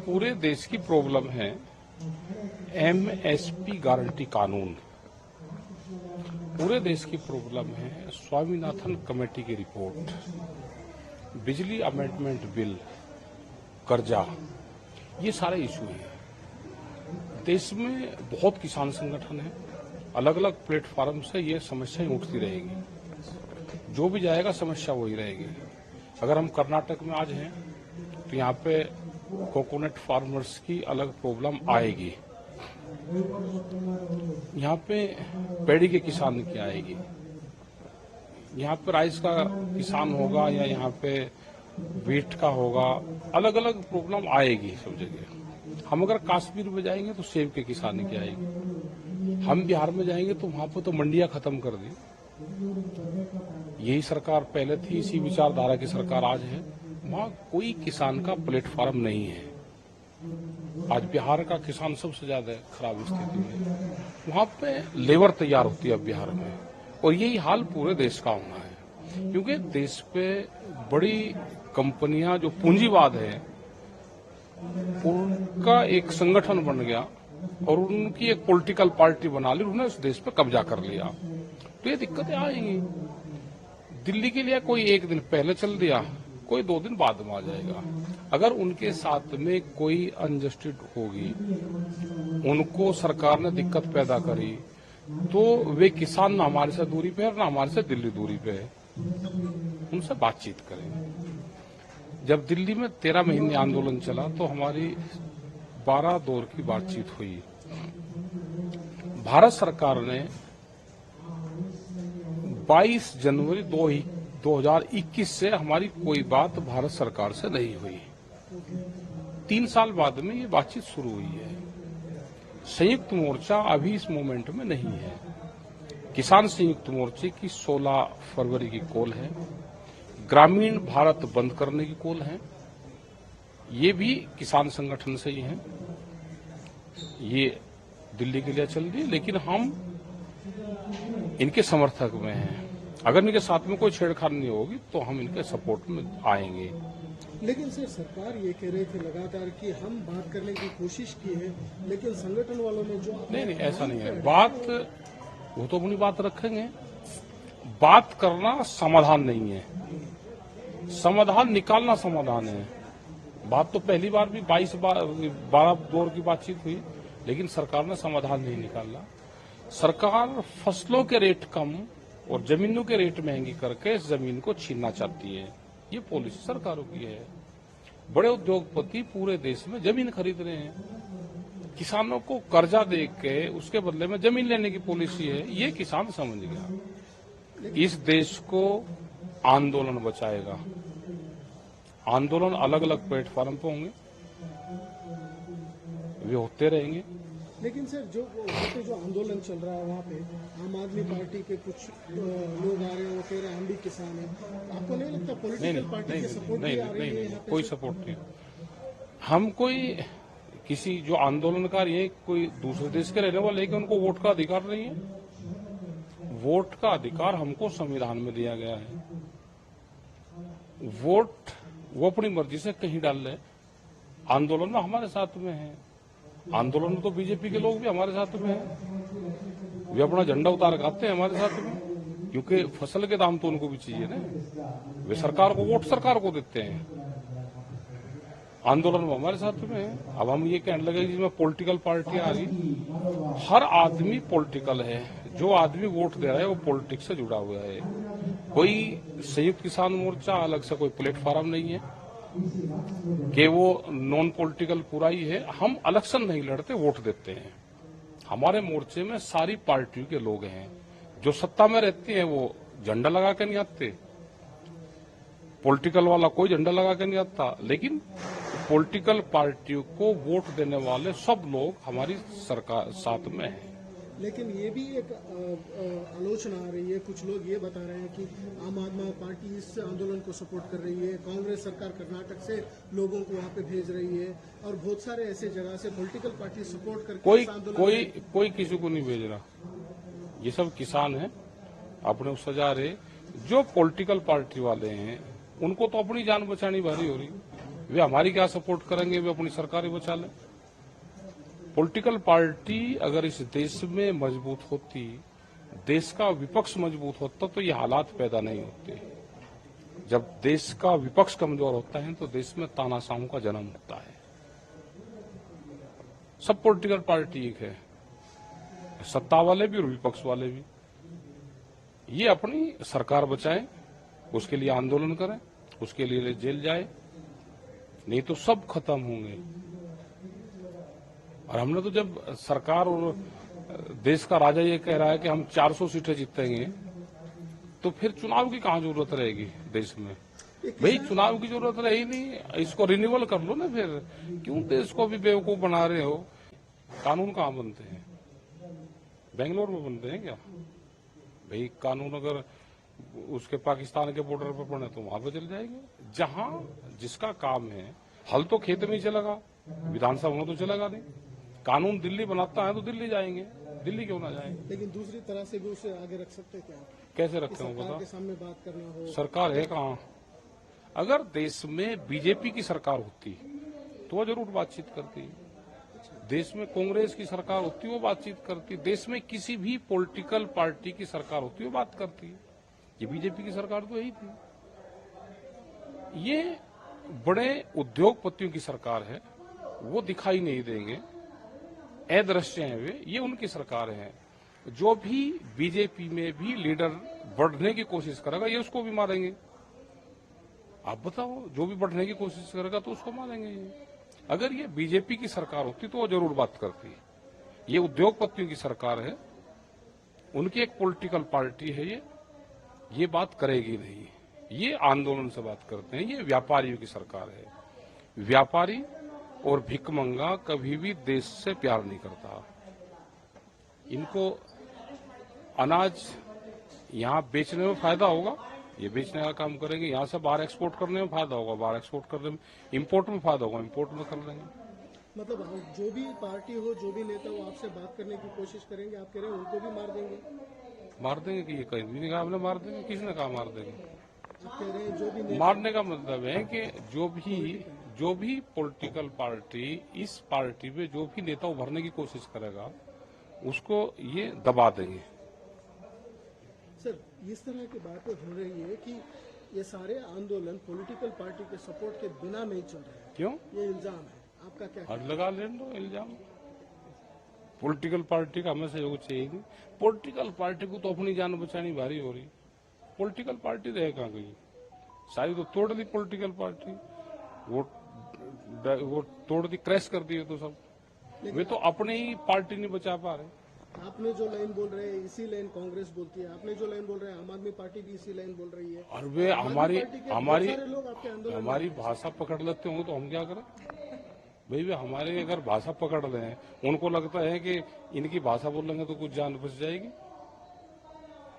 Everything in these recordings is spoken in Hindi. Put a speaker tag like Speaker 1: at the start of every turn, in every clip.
Speaker 1: पूरे देश की प्रॉब्लम है एमएसपी गारंटी कानून। पूरे देश की प्रॉब्लम है स्वामीनाथन कमेटी की रिपोर्ट, बिजली अमेंडमेंट बिल, कर्जा, ये सारे इशू हैं। देश में बहुत किसान संगठन है, अलग अलग प्लेटफॉर्म से ये समस्याएं उठती रहेगी। जो भी जाएगा समस्या वही रहेगी। अगर हम कर्नाटक में आज हैं तो यहाँ पे कोकोनट फार्मर्स की अलग प्रॉब्लम आएगी, यहाँ पे पेड़ी के किसान की आएगी, यहाँ पे राइस का किसान होगा या यहाँ पे वीट का होगा, अलग अलग प्रॉब्लम आएगी सब जगह। हम अगर कश्मीर में जाएंगे तो सेब के किसान की आएगी, हम बिहार में जाएंगे तो वहां पर तो मंडियां खत्म कर दी। यही सरकार पहले थी, इसी विचारधारा की सरकार आज है। वहां कोई किसान का प्लेटफॉर्म नहीं है। आज बिहार का किसान सबसे ज्यादा खराब स्थिति में, वहां पे लेबर तैयार होती है बिहार में, और यही हाल पूरे देश का होना है। क्योंकि देश पे बड़ी कंपनियां जो पूंजीवाद है उनका एक संगठन बन गया और उनकी एक पॉलिटिकल पार्टी बना ली, उन्होंने उस देश पे कब्जा कर लिया। तो ये दिक्कतें आएंगी। दिल्ली के लिए कोई एक दिन पहले चल दिया, कोई 2 दिन बाद में आ जाएगा। अगर उनके साथ में कोई अनजस्टिस होगी, उनको सरकार ने दिक्कत पैदा करी, तो वे किसान न हमारे से दूरी पे है, न हमारे से दिल्ली दूरी पे है, उनसे बातचीत करें। जब दिल्ली में 13 महीने आंदोलन चला तो हमारी 12 दौर की बातचीत हुई। भारत सरकार ने 22 जनवरी 2021 से हमारी कोई बात भारत सरकार से नहीं हुई। 3 साल बाद में ये बातचीत शुरू हुई है। संयुक्त मोर्चा अभी इस मोमेंट में नहीं है। किसान संयुक्त मोर्चे की 16 फरवरी की कॉल है, ग्रामीण भारत बंद करने की कॉल है, ये भी किसान संगठन से ही है। ये दिल्ली के लिए चल रही है, लेकिन हम इनके समर्थक में हैं। अगर इनके साथ में कोई छेड़छाड़ नहीं होगी तो हम इनके सपोर्ट में आएंगे।
Speaker 2: लेकिन सर, सरकार ये कह रही थी लगातार कि हम बात करने की कोशिश की है, लेकिन संगठन वालों ने जो
Speaker 1: नहीं, ऐसा नहीं है। बात वो तो अपनी बात रखेंगे, बात करना समाधान नहीं है, समाधान निकालना समाधान है। बात तो पहली बार भी 12 दौर की बातचीत हुई, लेकिन सरकार ने समाधान नहीं निकाला। सरकार फसलों के रेट कम और जमीनों के रेट महंगी करके इस जमीन को छीनना चाहती है। ये पॉलिसी सरकारों की है। बड़े उद्योगपति पूरे देश में जमीन खरीद रहे हैं, किसानों को कर्जा दे के उसके बदले में जमीन लेने की पॉलिसी है। ये किसान समझ गया। इस देश को आंदोलन बचाएगा। आंदोलन अलग अलग प्लेटफॉर्म पे होंगे, वे होते रहेंगे।
Speaker 2: लेकिन सर, जो आंदोलन चल रहा है वहाँ पे आम आदमी पार्टी के कुछ लोग आ रहे हैं, वो कह रहे हैं हम भी किसान हैं। आपको नहीं लगता पॉलिटिकल पार्टी के सपोर्ट भी आ रही है?
Speaker 1: कोई सपोर्ट नहीं। हम कोई किसी जो आंदोलनकारी है कोई दूसरे देश के रहने वाले, लेकिन उनको वोट का अधिकार नहीं है। वोट का अधिकार हमको संविधान में दिया गया है। वोट वो अपनी मर्जी से कहीं डाल ले। आंदोलन में हमारे साथ में है। आंदोलन में तो बीजेपी के लोग भी हमारे साथ में हैं। वे अपना झंडा उतार खाते हैं हमारे साथ में, क्योंकि फसल के दाम तो उनको भी चाहिए ना। वे सरकार को वोट सरकार को देते हैं। आंदोलन में हमारे साथ में है। अब हम ये कहने लगे जिसमें पॉलिटिकल पार्टी आ रही, हर आदमी पॉलिटिकल है। जो आदमी वोट दे रहा है वो पॉलिटिक्स से जुड़ा हुआ है। कोई संयुक्त किसान मोर्चा अलग से कोई प्लेटफॉर्म नहीं है कि वो नॉन पॉलिटिकल पूरा ही है। हम इलेक्शन नहीं लड़ते, वोट देते हैं। हमारे मोर्चे में सारी पार्टियों के लोग हैं। जो सत्ता में रहती हैं वो झंडा लगा के नहीं आते, पॉलिटिकल वाला कोई झंडा लगा के नहीं आता, लेकिन पॉलिटिकल पार्टियों को वोट देने वाले सब लोग हमारी सरकार साथ में हैं।
Speaker 2: लेकिन ये भी एक आलोचना आ रही है, कुछ लोग ये बता रहे हैं कि आम आदमी पार्टी इस आंदोलन को सपोर्ट कर रही है, कांग्रेस सरकार कर्नाटक से लोगों को वहाँ पे भेज रही है, और बहुत सारे ऐसे जगह से पॉलिटिकल पार्टी सपोर्ट करके
Speaker 1: कोई किसी को नहीं भेज रहा। ये सब किसान हैं, अपने उससे जा रहे। जो पॉलिटिकल पार्टी वाले हैं उनको तो अपनी जान बचानी भारी हो रही। वे हमारी क्या सपोर्ट करेंगे, वे अपनी सरकार ही बचा लें। पॉलिटिकल पार्टी अगर इस देश में मजबूत होती, देश का विपक्ष मजबूत होता, तो ये हालात पैदा नहीं होते। जब देश का विपक्ष कमजोर होता है तो देश में तानाशाहों का जन्म होता है। सब पॉलिटिकल पार्टी एक है, सत्ता वाले भी और विपक्ष वाले भी। ये अपनी सरकार बचाए, उसके लिए आंदोलन करें, उसके लिए जेल जाए, नहीं तो सब खत्म होंगे। और हमने तो जब सरकार और देश का राजा ये कह रहा है कि हम 400 सीटें जीतेंगे, तो फिर चुनाव की कहां जरूरत रहेगी देश में? भाई चुनाव की जरूरत रही नहीं, इसको रिन्यूअल कर लो ना फिर। क्यों देश को भी बेवकूफ बना रहे हो? कानून कहां बनते हैं? बेंगलोर में बनते हैं क्या? भाई कानून अगर उसके पाकिस्तान के बॉर्डर पर पड़े तो वहां पर चल जाएंगे। जहां जिसका काम है, हल तो खेत में ही चलेगा, विधानसभा में तो चलेगा नहीं। कानून दिल्ली बनाता है तो दिल्ली जाएंगे, दिल्ली क्यों ना जाएंगे?
Speaker 2: लेकिन दूसरी तरह से भी उसे आगे रख सकते हैं क्या?
Speaker 1: कैसे रखते हो
Speaker 2: सरकार
Speaker 1: बता?
Speaker 2: के सामने बात करना हो।
Speaker 1: सरकार है कहाँ? अगर देश में बीजेपी की सरकार होती तो वो जरूर बातचीत करती। देश में कांग्रेस की सरकार होती, वो बातचीत करती। देश में किसी भी पॉलिटिकल पार्टी की सरकार होती, वो बात करती। ये बीजेपी की सरकार तो यही थी। ये बड़े उद्योगपतियों की सरकार है, वो दिखाई नहीं देंगे, अदृश्य हैं वे, ये उनकी सरकार है। जो भी बीजेपी में भी लीडर बढ़ने की कोशिश करेगा, ये उसको भी मारेंगे। आप बताओ, जो भी बढ़ने की कोशिश करेगा तो उसको मारेंगे ये। अगर ये बीजेपी की सरकार होती तो वो जरूर बात करती। ये उद्योगपतियों की सरकार है, उनकी एक पॉलिटिकल पार्टी है, ये बात करेगी नहीं। ये आंदोलन से बात करते हैं। ये व्यापारियों की सरकार है। व्यापारी और भिखमंगा कभी भी देश से प्यार नहीं करता। इनको अनाज यहां बेचने में फायदा होगा, ये बेचने का काम करेंगे। यहां से बाहर एक्सपोर्ट करने में फायदा होगा, बाहर एक्सपोर्ट करने में। इंपोर्ट में फायदा होगा, इंपोर्ट में कर लेंगे।
Speaker 2: मतलब जो भी पार्टी हो, जो भी नेता हो, आपसे बात करने की कोशिश करेंगे, आप कह रहे हैं उनको भी मार देंगे?
Speaker 1: मार देंगे कि ये कहीं भी नहीं कहा हमने मार देंगे। किसने कहा मार देंगे?
Speaker 2: आप कह रहे हैं जो भी नेता
Speaker 1: मारने का मतलब है कि जो भी पॉलिटिकल पार्टी, इस पार्टी में जो भी नेता उभरने की कोशिश करेगा, उसको ये दबा देंगे।
Speaker 2: सर, इस तरह की बातें हो रही है कि ये सारे आंदोलन पॉलिटिकल पार्टी के सपोर्ट के बिना नहीं चल रहे हैं।
Speaker 1: क्यों?
Speaker 2: ये इल्जाम है, आपका क्या?
Speaker 1: और लगा लेने दो इल्जाम। पॉलिटिकल पार्टी का हमें सहयोग चाहिए नहीं। पॉलिटिकल पार्टी को तो अपनी जान बचानी भारी हो रही। पॉलिटिकल पार्टी रहे कहाँ गई? सारी तो तोड़ दी पॉलिटिकल पार्टी, वो तोड़ दी, क्रैश कर दी तो सब। वे तो अपनी ही पार्टी नहीं बचा पा रहे।
Speaker 2: आपने जो लाइन बोल रहे हैं इसी लाइन कांग्रेस बोलती है, आपने जो लाइन बोल रहे हैं आम आदमी पार्टी भी इसी लाइन बोल रही है।
Speaker 1: और वे हमारी
Speaker 2: लोग आपके आंदोलन
Speaker 1: हमारी भाषा पकड़ लेते होंगे तो हम क्या करें? भाई वे हमारे अगर भाषा पकड़ लें, उनको लगता है कि इनकी भाषा बोलेंगे तो कुछ जान बच जाएगी।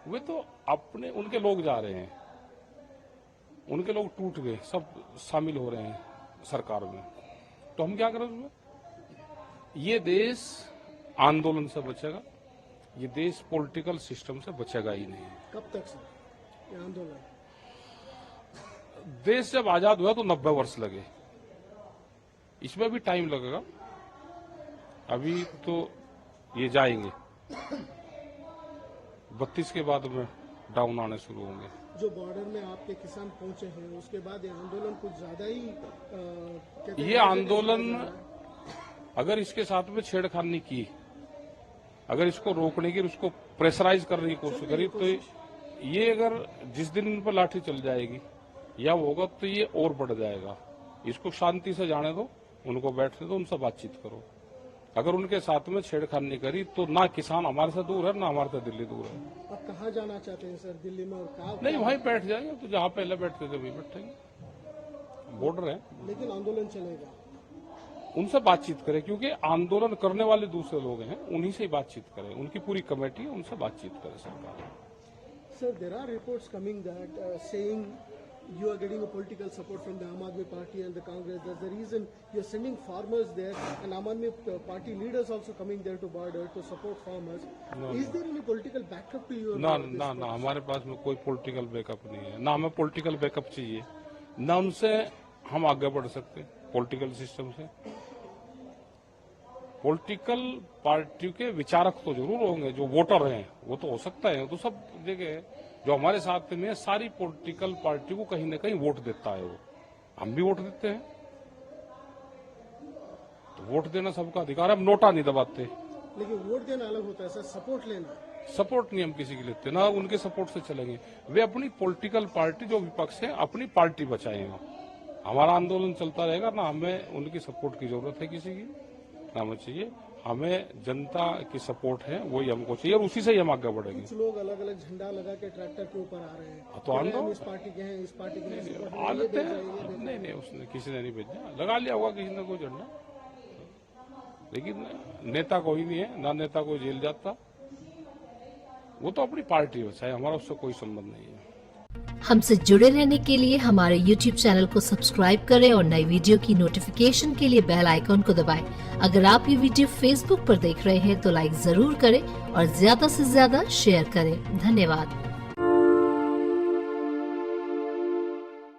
Speaker 1: वे तो अपने, उनके लोग जा रहे हैं, उनके लोग टूट गए, सब शामिल हो रहे हैं सरकार में, तो हम क्या करें उसमें? ये देश आंदोलन से बचेगा, ये देश पॉलिटिकल सिस्टम से बचेगा ही नहीं।
Speaker 2: कब तक सर ये आंदोलन?
Speaker 1: देश जब आजाद हुआ तो 90 वर्ष लगे, इसमें भी टाइम लगेगा। अभी तो ये जाएंगे, 32 के बाद में डाउन आने शुरू होंगे।
Speaker 2: जो बॉर्डर में आपके किसान पहुंचे हैं, उसके बाद ये आंदोलन कुछ ज्यादा ही कहते हैं
Speaker 1: ये आंदोलन अगर इसके साथ में छेड़खानी की, अगर इसको रोकने की, उसको प्रेशराइज करने की कोशिश करी, तो ये अगर जिस दिन इन पर लाठी चल जाएगी या होगा तो ये और बढ़ जाएगा। इसको शांति से जाने दो, उनको बैठने दो, उनसे बातचीत करो। अगर उनके साथ में छेड़खानी करी तो ना किसान हमारे से दूर है, ना हमारे से दिल्ली दूर है।
Speaker 2: आप कहाँ जाना चाहते हैं सर? दिल्ली में? और कहाँ?
Speaker 1: नहीं, वहीं बैठ जाएंगे, तो जहां पहले बैठते थे वहीं बैठेंगे। बॉर्डर है,
Speaker 2: लेकिन आंदोलन चलेगा।
Speaker 1: उनसे बातचीत करें, क्योंकि आंदोलन करने वाले दूसरे लोग हैं, उन्हीं से ही बातचीत करें। उनकी पूरी कमेटी है, उनसे बातचीत करें सरकार।
Speaker 2: Sir, there are reports coming that saying you are getting a political support from the Aam Aadmi Party and the Congress. That's the reason you're sending farmers there, and Aam Aadmi Party leaders also coming there to border to support farmers. Is there any political backup to your?
Speaker 1: ना ना ना, हमारे पास में कोई पॉलिटिकल बैकअप नहीं है, ना हमें पॉलिटिकल बैकअप चाहिए, ना उनसे हम आगे बढ़ सकते हैं पॉलिटिकल सिस्टम से। पॉलिटिकल पार्टियों के विचारक तो जरूर होंगे, जो वोटर हैं वो तो हो सकता है, वो तो सब जगह जो हमारे साथ में सारी पॉलिटिकल पार्टियों को कहीं ना कहीं वोट देता है, वो हम भी वोट देते हैं, तो वोट देना सबका अधिकार है, हम नोटा नहीं दबाते।
Speaker 2: लेकिन वोट देना अलग होता है सर, सपोर्ट लेना।
Speaker 1: सपोर्ट नहीं हम किसी की लेते, ना उनके सपोर्ट से चलेंगे। वे अपनी पॉलिटिकल पार्टी जो विपक्ष है अपनी पार्टी बचाएगा, हमारा आंदोलन चलता रहेगा, ना हमें उनकी सपोर्ट की जरूरत है किसी की, ना हमें चाहिए। हमें जनता की सपोर्ट है, वही हमको चाहिए और उसी से ही हम आगे बढ़ेंगे।
Speaker 2: कुछ लोग अलग अलग झंडा लगा के ट्रैक्टर के ऊपर आ रहे हैं,
Speaker 1: तो आंदोलन
Speaker 2: इस पार्टी के हैं, इस पार्टी के हैं,
Speaker 1: आदत है। नहीं, उसने किसी ने नहीं भेजा, लगा लिया होगा किसी ने कोई झंडा, लेकिन नेता कोई नहीं है, ना नेता कोई जेल जाता, वो तो अपनी पार्टी बचाए, हमारा उससे कोई संबंध नहीं है।
Speaker 3: हमसे जुड़े रहने के लिए हमारे YouTube चैनल को सब्सक्राइब करें और नई वीडियो की नोटिफिकेशन के लिए बेल आइकॉन को दबाएं। अगर आप ये वीडियो Facebook पर देख रहे हैं तो लाइक जरूर करें और ज्यादा से ज्यादा शेयर करें। धन्यवाद।